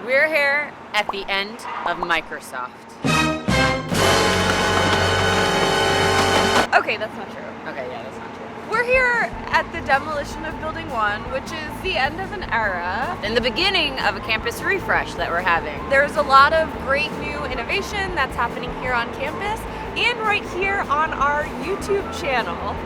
We're here at the end of Microsoft. Okay, that's not true. Okay, yeah, that's not true. We're here at the demolition of Building 1, which is the end of an era. In the beginning of a campus refresh that we're having. There's a lot of great new innovation that's happening here on campus and right here on our YouTube channel.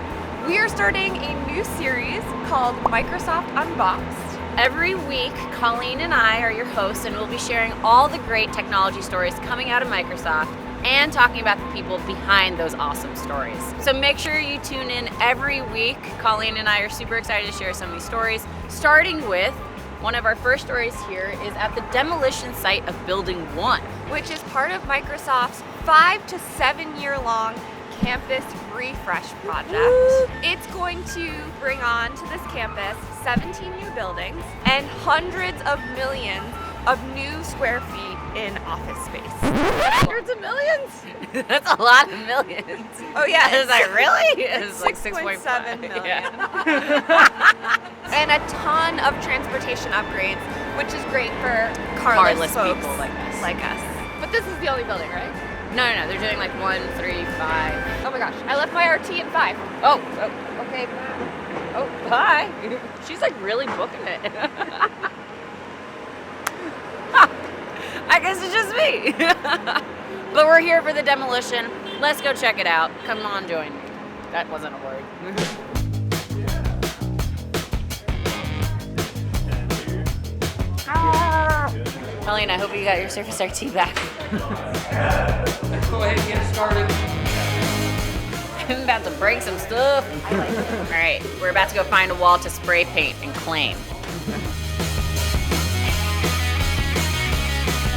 We are starting a new series called Microsoft Unboxed. Every week, Colleen and I are your hosts, and we'll be sharing all the great technology stories coming out of Microsoft and talking about the people behind those awesome stories. So make sure you tune in every week. Colleen and I are super excited to share some of these stories, starting with one of our first stories here is at the demolition site of Building 1. Which is part of Microsoft's 5 to 7 year long campus refresh project. It's going to bring on to this campus 17 new buildings and hundreds of millions of new square feet in office space. Hundreds of millions? That's a lot of millions. Oh yeah. Is that really? It's like 6.7 million. Yeah. And a ton of transportation upgrades, which is great for Carless folks people like us. like us. But this is the only building, right? No, they're doing like 1, 3, 5. Oh my gosh, I left my RT at 5. Oh, okay. Oh, bye. She's like really booking it. I guess it's just me. But we're here for the demolition. Let's go check it out. Come on, join me. That wasn't a word. Colleen, I hope you got your Surface RT back. Go ahead and get started. I'm about to break some stuff. All right, we're about to go find a wall to spray paint and claim.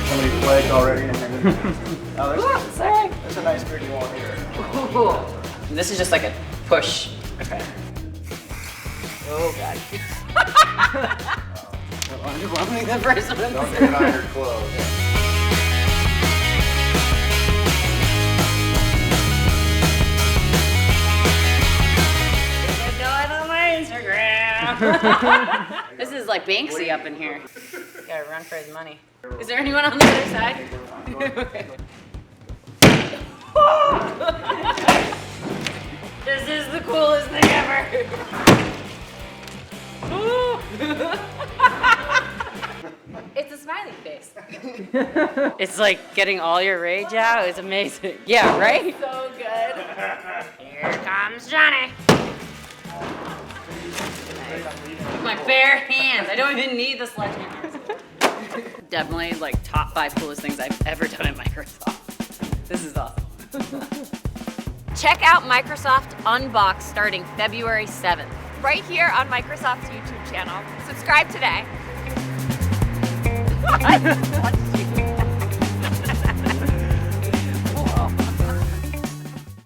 Somebody flagged already in here. Oh, there's a nice pretty wall here. Ooh. And this is just like a push. Okay. Oh god. Underwhelming the first one. Don't get on your clothes. Do it on my Instagram. This is like Banksy up in here. Gotta run for his money. Is there anyone on the other side? This is the coolest thing ever. It's a smiley face. It's like getting all your rage out. It's amazing. Yeah, right? So good. Here comes Johnny. With my bare hands. I don't even need the sledgehammer. Definitely like top 5 coolest things I've ever done at Microsoft. This is awesome. Check out Microsoft Unboxed starting February 7th. Right here on Microsoft's YouTube channel. Subscribe today. What?